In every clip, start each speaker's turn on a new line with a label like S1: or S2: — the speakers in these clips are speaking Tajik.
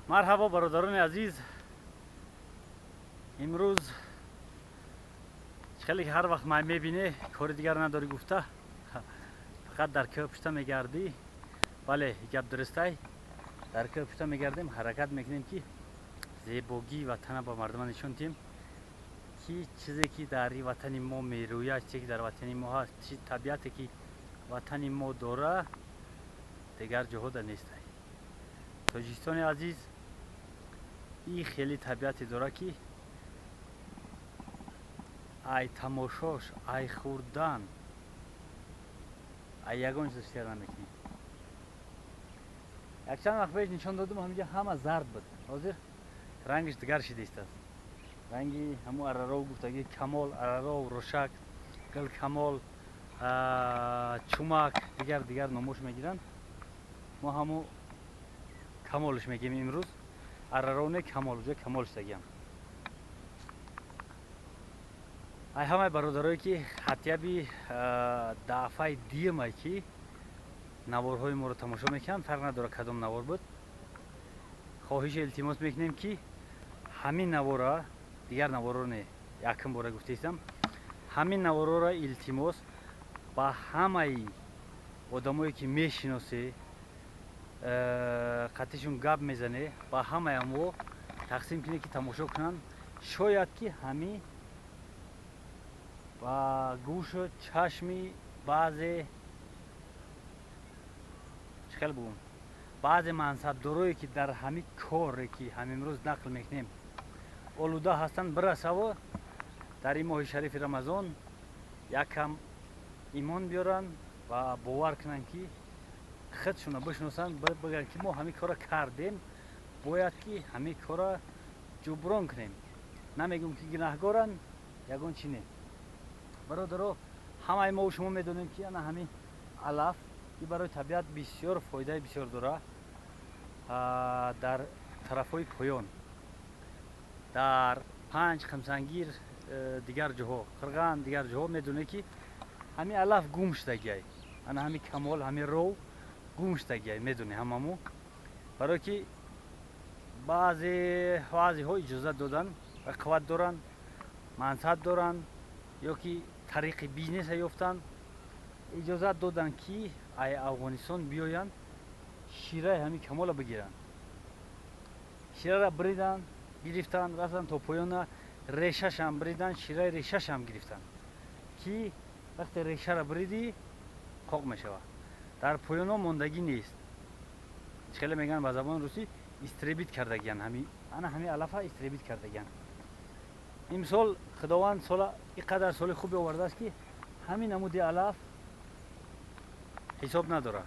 S1: مرحبا برادران عزیز. امروز خیلی هر وقت من میبینه کار دیگر نداری گفته فقط در که پشت میگردی. بله گپ درسته، در که پشت میگردیم حرکت میکنیم که زیبایی وطن با مردمان نشون دیم که چیزی که در وطن ما میروید، چیزی که در وطن ما هست، چی طبیعتی که وطن ما داره دیگر جهود نیست. تاجیکستان عزیز این خیلی طبیعتی داره که ای تماشاش، ای خوردن، ای یگان چیز شیر نمیکنیم. یک چند وقت پیش نشان دادم همینجا همه زرد بود، حاضر رنگش دیگر شده است. رنگی همو ارارا گفتگی کمال، ارارا و روشک، گل کمال، چومک دیگر نموش میگیرن. ما همو کمالش میگیم امروز. ارارا نه کمال، جای کمالش دگیم. ای همه برادرایی که حتیبی دفعه دیمه که نوارهای ما رو تماشا میکنن، فرق نداره کدام نوار بود. خواهش التماس میکنیم که همین نوارا، دیگر نوارا نه یکم باره گفتیستم، همین نوارا را التماس با همه آدمایی که میشناسه، قطعشون گپ میزنه، با همه همو تقسیم کنه که تماشا کنن. شاید که همین و گوش و چشمی بعضی چخل بگم بعضی منصبدارایی که در همین کاری که همین امروز نقل میکنیم آلوده هستن برسه و در این ماه شریف رمضان یکم ایمان بیارن و باور کنن که خودشون بشناسن، بگن که ما همین کار کردیم، باید که همین کار جبران کنیم. نمیگم که گناهگارن یگان چی نه. برادرها همه ما و شما میدونیم که انا همین علف این برای طبیعت بسیار فایده بسیار داره. در طرفای پایان، در پنج خمسنگیر دیگر جاها، خرگان دیگر جاها میدونه که همین علف گم شدگی، انا همین کمال، همین رو گم شدگی میدونه هممو. برای که بعضی ها اجازه دادن و قوت دارن، منصب دارن یا که طریق بیزنس یافتن، اجازه دادن که ای افغانستان بیاین شیره همین کمال بگیرن. شیره را بریدن، گرفتن، رفتن تا پایان ریشش هم بریدن، شیره ریشش هم گرفتن که وقتی ریشه را بریدی قاق میشوه، در پایان ماندگی نیست. خیلی میگن با زبان روسی استریبیت کردگیان، همین علف ها استریبیت کردگیان. امسال خداوند سال اینقدر سال خوبی آورده است که همین نمودی علف حساب نداره.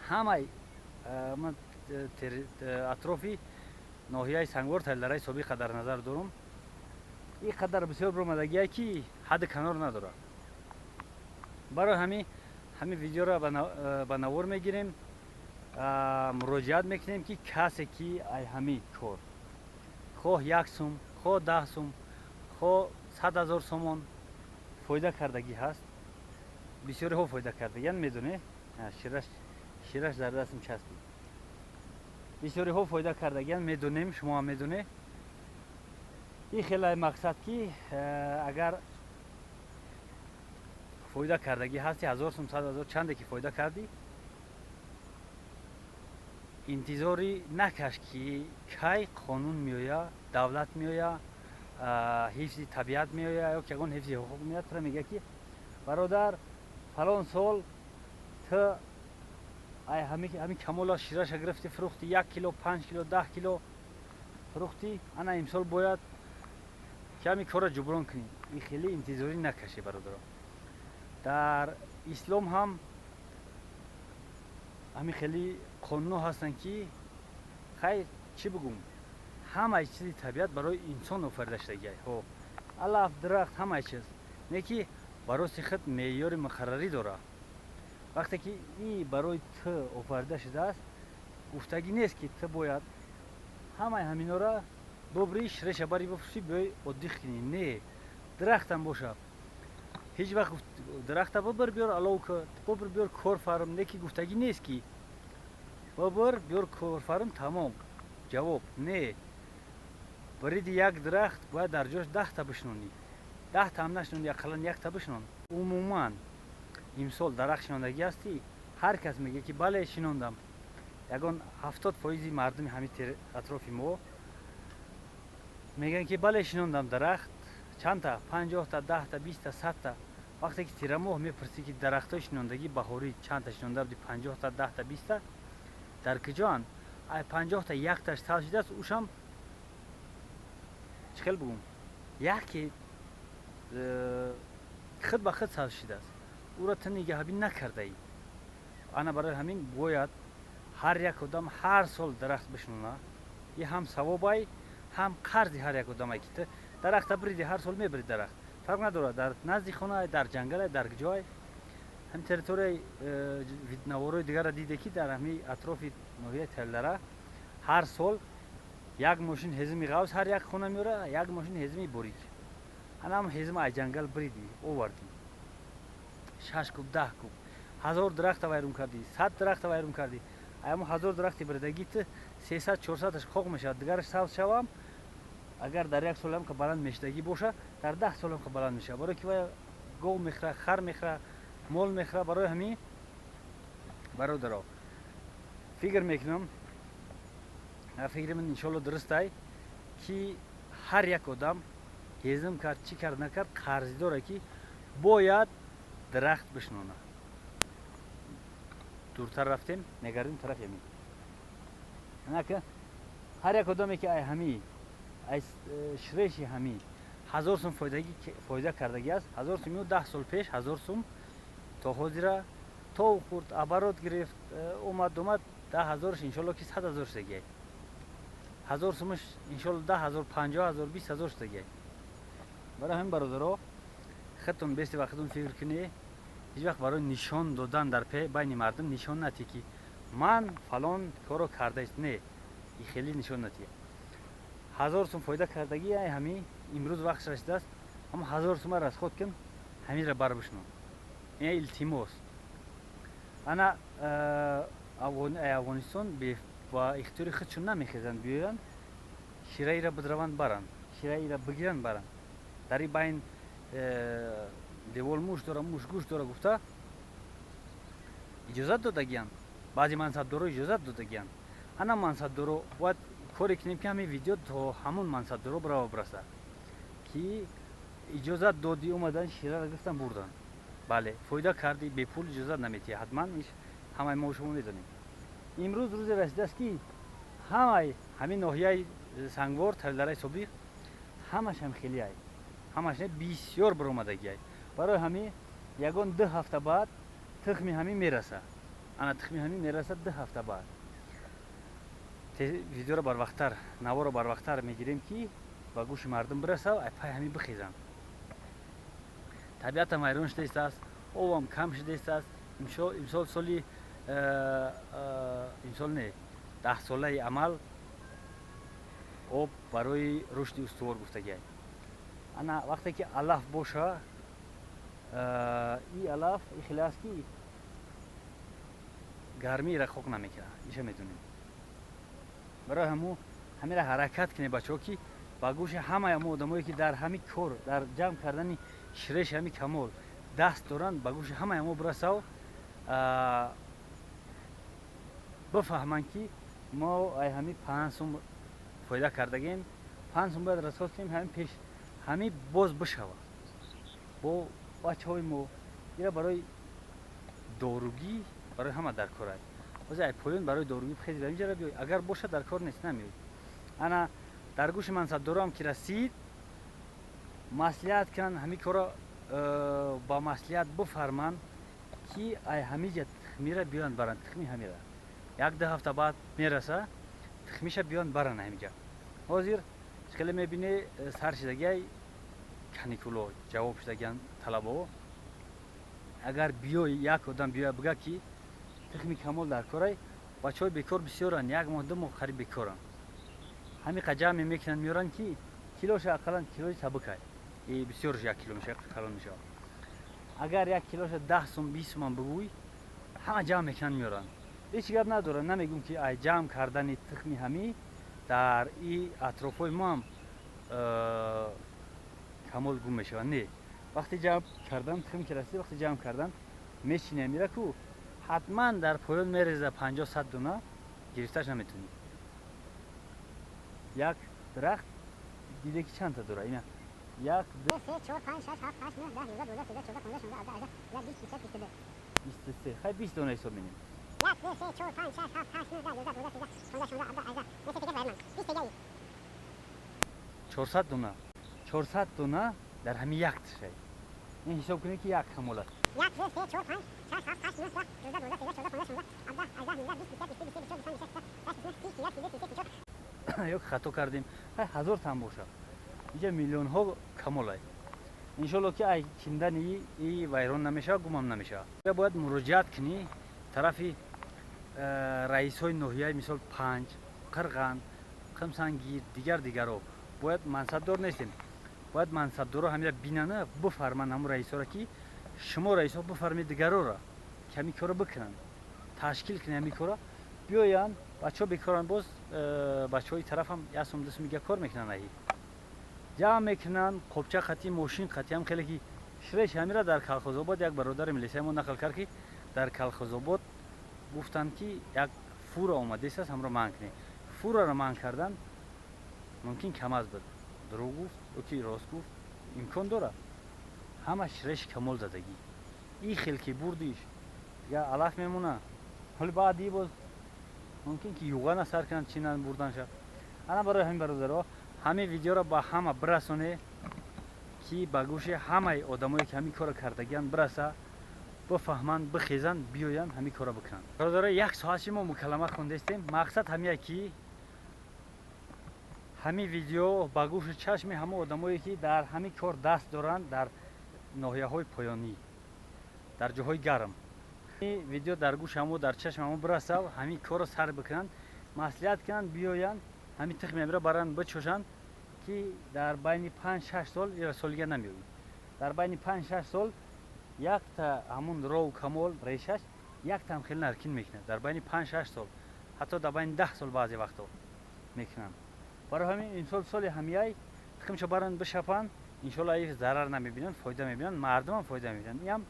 S1: همه من اطرافی ناحیه سنگوار تلدره حسابی قدر نظر دارم. این قدر بسیار برآمدگی که حد کنار نداره. برای همین ویدیو را به نوار میگیریم، مراجعت میکنیم که کسی که ای همین کار خواه 1 سوم، خواه 10 سوم، خواه 100,000 سومون فایده کردگی هست. بسیاری ها فایده کردگی میدونه. شیرش در دستم چسبید. بسیاری ها فایده کردگی میدونیم، شما هم میدونه. این خیلی مقصد که اگر فایده کردگی هستی 1000 سوم، 100,000 چنده که فایده کردی، انتظاری نکش که کی قانون میآید، دولت میآید، حفظ طبیعت میآید یا که اون حفظ حقوق میاد تو میگه که برادر فلان سال تو ای همین کمالا شیرش گرفتی فروختی 1 کیلو، 5 کیلو، 10 کیلو فروختی، انا امسال باید که همین کار جبران کنی. این خیلی انتظاری نکشی برادر. در اسلام هم همین خیلی قانون هستن که خیر چی بگم، همه چیز طبیعت برای انسان آفریده شده. خب علف، درخت، همه چیز نه که برای خود معیار مقرری داره. وقتی که این برای تو آفریده شده است، گفتگی نیست که تو باید همینا را ببریش، ریشه بری بفروشی بیای عادی کنی. نه، درخت هم باشه، هیچ وقت درخت ببر بیار علاوه که ببر بیار کار فرم نکی گفتگی نیست کی ببر بیار کار فرم تمام جواب نه برید یک درخت باید در جاش 10 تا بشنونی 10 تا هم نشنونی اقلا یک تا بشنون عموما امسال درخت شنوندگی هستی هر کس میگه که بله شنوندم یگان 70% مردم همین اطراف ما میگن که بله شنوندم درخت چند تا 50 تا 10 تا 20 تا 100 تا وقتی که تیر ماه میپرسی که درختای شنوندگی بهاری چند تا شنونده بودی 50 تا 10 تا 20 تا در کجان ای 50 تا یک تاش سال شده است اوشم چخل بگم یکی خود به خود سال شده است او را تو نگهبانی نکرده ای انا برای همین باید هر یک کدام هر سال درخت بشنونه یه هم ثوابای هم قرض هر یک کدام ای که درخت بریدی هر سال میبری درخت فرق نداره در نزدیک خونه در جنگل در جای هم تریتوری نوارای دیگر را دیده که در همین اطراف ناحیه تلدره هر سال یک ماشین هزمی غوز هر یک خونه میاره یک ماشین هزمی بریک انا هم هزم ای جنگل بریدی آوردی 6 کوب 10 کوب 1000 درخت ویرون کردی 100 درخت ویرون کردی اما 1000 درخت بریدگیت 300 400 اش خوق میشه دیگرش سال شوام اگر در یک سال هم که بلند میشدگی باشه در 10 سال هم که بلند میشه برای که گو میخره خر میخره مول میخره برای همین برادرها فکر میکنم فکر من انشالله درست ای که هر یک آدم هزم کرد چی کرد نکرد قرضی داره که باید درخت بشنونه دورتر رفتیم نگردیم طرف یمین نه که هر یک آدمی که ای همی ای شریشی همی 1000 سوم فایده کردگی است 1000 سوم 10 سال پیش 1000 سوم تا حاضر تو خورد عبارات گرفت اومد 10000 انشالله که 100000 دیگه 1000 سومش انشالله 10000 50000 20000 دیگه برای همین برادرها خودتون بیستی وقتتون فکر کنی هیچ وقت برای نشان دادن در بین مردم نشان نتی که من فلان کارو کرده است نه این خیلی نشان نتی 1000 سوم فایده کردگی همین امروز وقت رسیده است اما 1000 سوم را از خود کن همین را بر بشنو این التماس انا افغانستان با اختیار خودشون نمیخیزند بیان شیرایی را بدروند برن شیرایی را بگیرن برن در این بین دیوال موش داره موش گوش داره گفته اجازت دادگیان بعضی منصبدارا اجازت دادگیان انا منصبدارا باید کاری کنیم که همین ویدیو تا همون منصبدارا برسه که اجازت دادی اومدن شیره را گفتن بردن بله فایده کردی به پول اجازت نمیتی حتما همه ما شما میدونیم امروز روز رسیده است که همین ناحیه سنگوار تلدره صبح همش هم خیلی ای همش بسیار برآمدگی ای برای همین یگان 2 هفته بعد تخمی همین میرسه انا تخمی همین میرسه 2 هفته بعد ویدیو رو بر وقتتر نوار رو بر وقتتر میگیریم که با گوش مردم برسه و پای همین بخیزن طبیعت مایرون شده است او هم کم شده است امسال سالی امسال نه 10 ساله عمل آب برای رشد استوار گفتگی انا وقتی که علف باشه این علف این خلاص کی گرمی را خوک نمیکنه ایشه میدونیم برای همین را حرکت کنه بچه‌ها که با گوش همه آدمایی که در همین کار در جمع کردن شریش همین کمال دست دارن با گوش همه برسه و بفهمن که ما همین 5 سوم فایده کردگیم 5 سوم باید رساس کنیم همین پیش همین باز بشوه با بچه های ما یه برای داروگی برای همه در کار است واسه پایان برای داروگی خیلی در اینجا بیای اگر باشه در کار نیست نمیاد انا در گوش منصبدارا هم که رسید مصلحت کنن همین کارا با مصلحت بفرمان که همیجا تخمی را بیان برن تخمی همین را 1-2 هفته بعد میرسه تخمیش بیان برن همینجا حاضر خیلی میبینه سر شدگی کانیکولا جواب شدگیان طلبا اگر بیای یک آدم بیای بگه که تخمی کمال در کاره بچه‌های بیکار بسیارن 1 ماه 2 ماه خرید بیکارن همین قجم میکنن میارن که کیلوش اقلا کیلوی سبکه ای بسیارش 1 کیلو میشه اقلا میشه агар 1 килош 10 сум 20 сум бигӯй ҳама ҷамъ мекунанд меоранд. ҳеҷ гап надорад, намегӯм ки ай ҷамъ кардани тухми ҳамӣ дар и атрофҳои мо ҳам камол гум мешаванд. Не, вақте ҷамъ кардан тухм ки расид, вақте ҷамъ кардан мечини амира ку ҳатман дар поён мереза 50-100 дона гирифташ наметунӣ. як дарахт диде ки чанд та дора ина 1 2 3 4 5 6 7 8 9 10 11 12 13 14 15 16 17 18 хай 20 дона ҳисоб менем. 1 2 3 4 5 6 7 8 9 10 11 12 13 14 15 16 17 400 дона. 400 дона дар ҳамин як тишай. ин ҳисоб кунед ки як камол аст. 1 2 3 4 5 6 7 8 9 10 11 12 13 14 15 16 ёк хато кардем. ҳай 1000 там боша. инҷа миллионҳо камол ай. иншоалло ки ай киндани и вайрон намешавад, гумам намешавад. Бояд муроҷиат кунӣ тарафи раисҳои ноҳияи мисол Панҷ, Қирған, Қимсангир, дигаро. бояд мансабдор нестем. бояд мансабдорро ҳамира бинана буфарманд ҳамун раисҳоро ки шумо раисҳо буфармед дигароро ки ҳамин корро бикунанд. Ташкил кунед ҳамин корро. биёянд бачаҳо бекоранд, боз бачаҳои тараф ҳам 1 сум 2 сумига кор мекунанд. аи ҷамъ мекунанд, қопча қатӣ, мошин қатӣ ҳам хеле ки ширеш ҳамира дар Калхозобод як бародари милисияи мо нақл кард ки дар Калхозобод гуфтанд ки як фура омадест ҳамро манъ кунед. фураро манъ кардан мумкин кам аст буд. дурӯғ гуфт, оки рост гуфт, имкон дорад. ҳама ширеш камол задагӣ. ин хел ки бурдиш я алаф мемона. ҳоли баъди боз мумкин ки юғана сар кунанд, чинанд бурданша. ана барои ҳамин бародаро ҳамин видеоро ба ҳама бирасонед ки ба гӯши ҳамаи одамое ки ҳамин корро кардагианд бираса, бифаҳманд, бихезанд, биёянд ҳамин корро бикунанд. бародаро як соати мо мукаллама хондестем. мақсад ҳамин ки ҳамин видео ба гӯши чашми ҳама одамое ки дар ҳамин кор даст доранд дар ноҳияҳои поёнӣ, дар ҷоҳои гарм. ин видео дар гӯши ҳамо дар чашми ҳамо бираса, ҳамин корро сар бикунанд, маслиҳат кунанд, биёянд ҳамин тухми ҳамира баранд бичошанд ки дар байни 5-6 сол ира солига намеояд. дар байни 5-6 сол якта ҳамун роу камол решаш яктам хел наркин мекунад. дар байни 5-6 сол, ҳатто дар байни 10 сол баъзе вақтҳо мекунанд. барои ҳамин имсол соли ҳамияй тухмшо баранд бишапанд, иншоалло ай зарар намебинанд, фоида мебинанд, мардумам фоида мебинанд. ин ҳам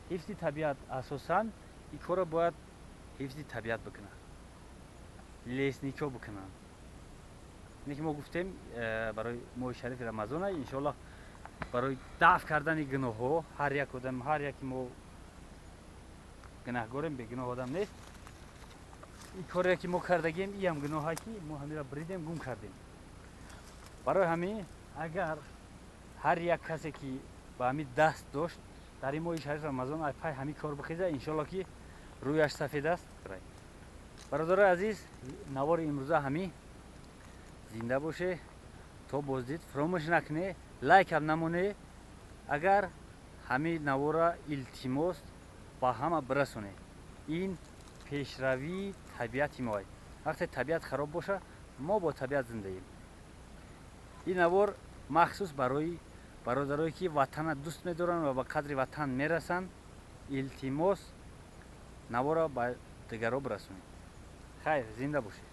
S1: ҳифзи табиат. асосан ин корро бояд ҳифзи табиат бикунад, лесникҳо бикунанд. ине ки мо гуфтем барои моҳи шарифи рамазон ай, иншоалло барои дафъ кардани гуноҳҳо, ҳар як одам, ҳар яки мо гунаҳгорем, бегуноҳ одам нест. ин коре ки мо кардагем, ин ҳам гуноҳае ки мо ҳамира биридем, гум кардем. барои ҳамин агар ҳар як касе ки ба ҳамин даст дошт дар ин моҳи шарифи рамазон ай пай ҳамин кор бихеза, иншоалло ки рӯяш сафед аст. бародарои азиз, навори имрӯза ҳамин. зинда боше. то боздид фаромӯш накуне, лайкам намоне. агар ҳамин навора илтимос ба ҳама бирасоне. ин пешравии табиати мо аст. вақте табиат хароб боша, мо бо табиат зиндаем. ин навор махсус барои бародарое ки ватана дӯст медоранд ва ба қадри ватан мерасанд. илтимос навора ба дигаро бирасонед. хайр, зинда бошед.